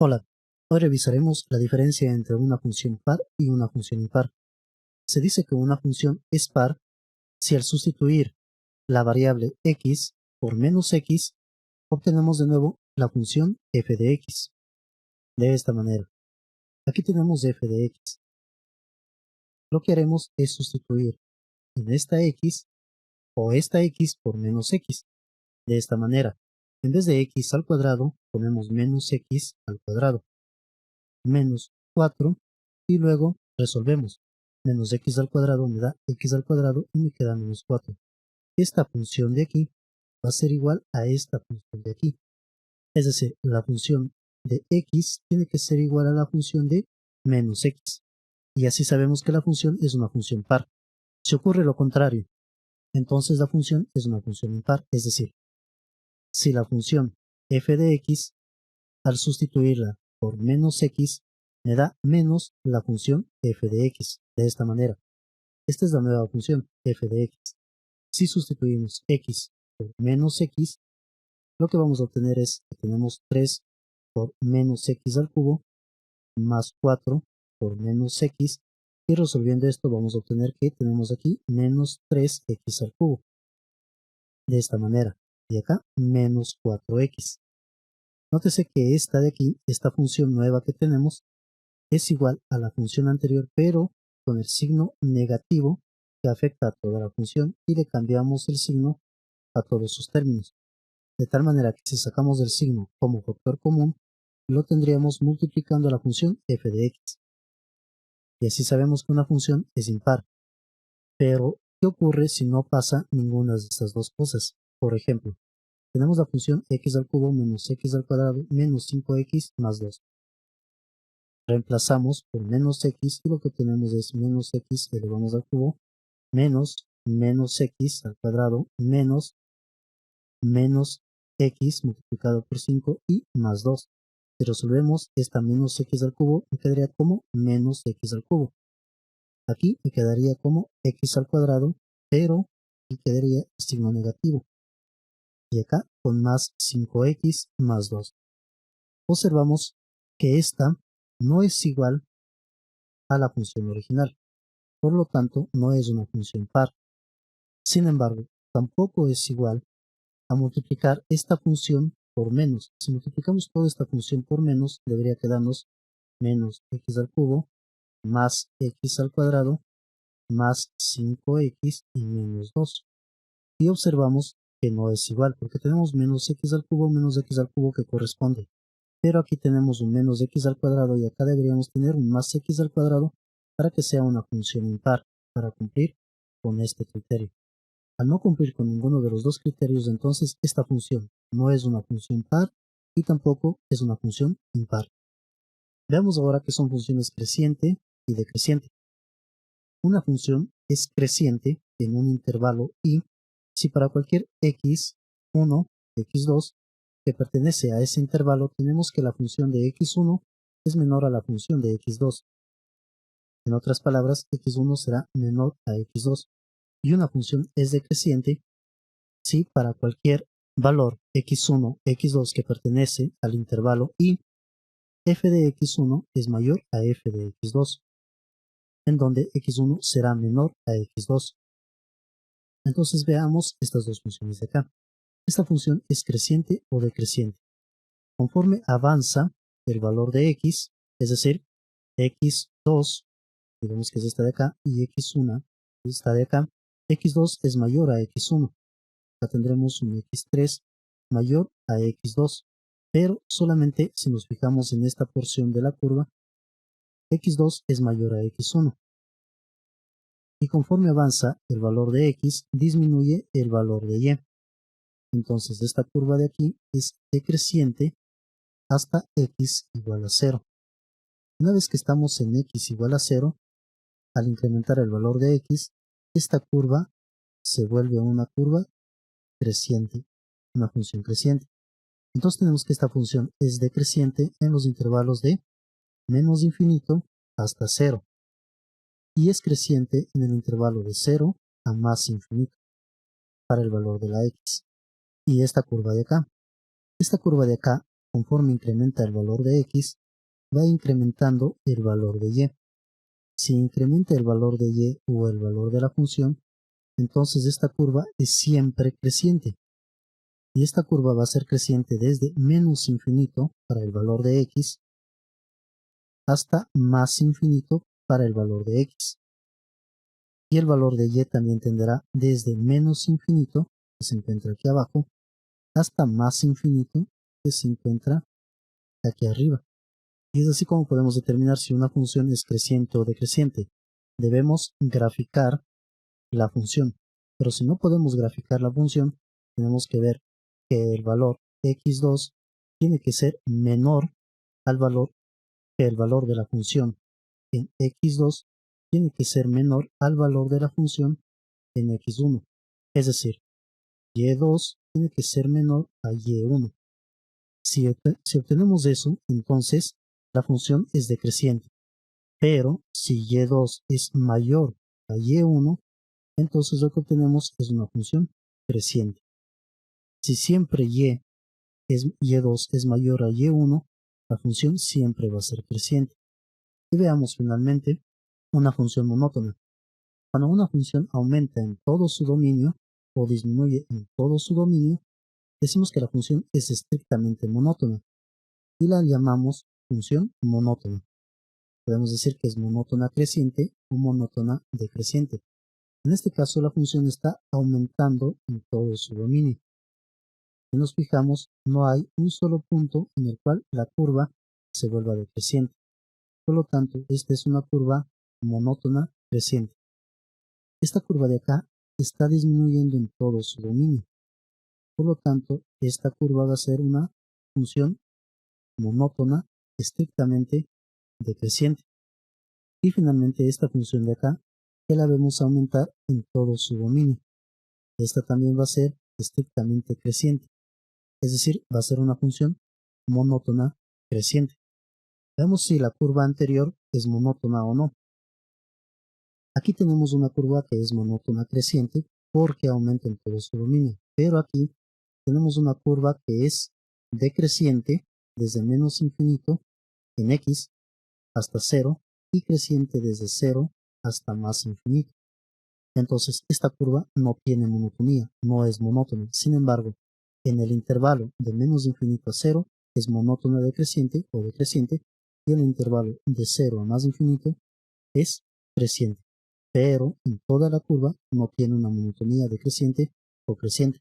Hola, hoy revisaremos la diferencia entre una función par y una función impar. Se dice que una función es par si al sustituir la variable x por menos x, obtenemos de nuevo la función f de x. De esta manera, aquí tenemos f de x. Lo que haremos es sustituir en esta x o esta x por menos x. De esta manera, en vez de x al cuadrado, ponemos menos x al cuadrado. Menos 4 y luego resolvemos. Menos x al cuadrado me da x al cuadrado y me queda menos 4. Esta función de aquí va a ser igual a esta función de aquí. Es decir, la función de x tiene que ser igual a la función de menos x. Y así sabemos que la función es una función par. Si ocurre lo contrario, entonces la función es una función impar. Es decir, si la función f de x, al sustituirla por menos x, me da menos la función f de x. De esta manera, esta es la nueva función f de x. Si sustituimos x por menos x, lo que vamos a obtener es que tenemos 3 por menos x al cubo más 4 por menos x, y resolviendo esto vamos a obtener que tenemos aquí menos 3x al cubo. De esta manera, y acá menos 4x. Nótese que esta de aquí, esta función nueva que tenemos, es igual a la función anterior, pero con el signo negativo que afecta a toda la función, y le cambiamos el signo a todos sus términos. De tal manera que si sacamos el signo como factor común, lo tendríamos multiplicando la función f de x. Y así sabemos que una función es impar. Pero, ¿qué ocurre si no pasa ninguna de estas dos cosas? Por ejemplo, tenemos la función x al cubo menos x al cuadrado menos 5x más 2. Reemplazamos por menos x y lo que tenemos es menos x elevamos al cubo menos x al cuadrado menos x multiplicado por 5 y más 2. Si resolvemos esta menos x al cubo, me quedaría como menos x al cubo. Aquí me quedaría como x al cuadrado, pero aquí quedaría el signo negativo. Y acá con más 5x más 2. Observamos que esta no es igual a la función original. Por lo tanto, no es una función par. Sin embargo, tampoco es igual a multiplicar esta función por menos. Si multiplicamos toda esta función por menos, debería quedarnos menos x al cubo más x al cuadrado más 5x y menos 2. Y observamos que no es igual, porque tenemos menos x al cubo que corresponde. Pero aquí tenemos un menos x al cuadrado y acá deberíamos tener un más x al cuadrado para que sea una función impar, para cumplir con este criterio. Al no cumplir con ninguno de los dos criterios, entonces esta función no es una función par y tampoco es una función impar. Veamos ahora qué son funciones creciente y decreciente. Una función es creciente en un intervalo y si para cualquier x1, x2 que pertenece a ese intervalo tenemos que la función de x1 es menor a la función de x2. En otras palabras, x1 será menor a x2. Y una función es decreciente si para cualquier valor x1, x2 que pertenece al intervalo y f de x1 es mayor a f de x2, en donde x1 será menor a x2. Entonces veamos estas dos funciones de acá. Esta función es creciente o decreciente. Conforme avanza el valor de x, es decir, x2, digamos que es esta de acá, y x1, esta de acá, x2 es mayor a x1. Acá tendremos un x3 mayor a x2, pero solamente si nos fijamos en esta porción de la curva, x2 es mayor a x1. Y conforme avanza el valor de x, disminuye el valor de y. Entonces esta curva de aquí es decreciente hasta x igual a 0. Una vez que estamos en x igual a 0, al incrementar el valor de x, esta curva se vuelve una curva creciente, una función creciente. Entonces tenemos que esta función es decreciente en los intervalos de menos infinito hasta 0 y es creciente en el intervalo de 0 a más infinito para el valor de la x. Y esta curva de acá conforme incrementa el valor de x, va incrementando el valor de y. Si incrementa el valor de y o el valor de la función, entonces esta curva es siempre creciente. Y esta curva va a ser creciente desde menos infinito para el valor de x hasta más infinito para el valor de x. Y el valor de y también tenderá desde menos infinito, que se encuentra aquí abajo, hasta más infinito, que se encuentra aquí arriba. Y es así como podemos determinar si una función es creciente o decreciente. Debemos graficar la función. Pero si no podemos graficar la función, tenemos que ver que el valor x2 tiene que ser menor al valor que el valor de la función en x2 tiene que ser menor al valor de la función en x1. Es decir, y2 tiene que ser menor a y1. Si obtenemos eso, entonces la función es decreciente. Pero si y2 es mayor a y1, entonces lo que obtenemos es una función creciente. Si siempre y2 es mayor a y1, la función siempre va a ser creciente. Y veamos finalmente una función monótona. Cuando una función aumenta en todo su dominio o disminuye en todo su dominio, decimos que la función es estrictamente monótona y la llamamos función monótona. Podemos decir que es monótona creciente o monótona decreciente. En este caso, la función está aumentando en todo su dominio. Si nos fijamos, no hay un solo punto en el cual la curva se vuelva decreciente. Por lo tanto, esta es una curva monótona creciente. Esta curva de acá está disminuyendo en todo su dominio. Por lo tanto, esta curva va a ser una función monótona estrictamente decreciente. Y finalmente esta función de acá, que la vemos aumentar en todo su dominio. Esta también va a ser estrictamente creciente. Es decir, va a ser una función monótona creciente. Veamos si la curva anterior es monótona o no. Aquí tenemos una curva que es monótona creciente porque aumenta en todo su dominio. Pero aquí tenemos una curva que es decreciente desde menos infinito en x hasta 0 y creciente desde 0 hasta más infinito. Entonces esta curva no tiene monotonía, no es monótona. Sin embargo, en el intervalo de menos infinito a 0 es monótona decreciente o decreciente y en el intervalo de 0 a más infinito es creciente. Pero en toda la curva no tiene una monotonía decreciente o creciente.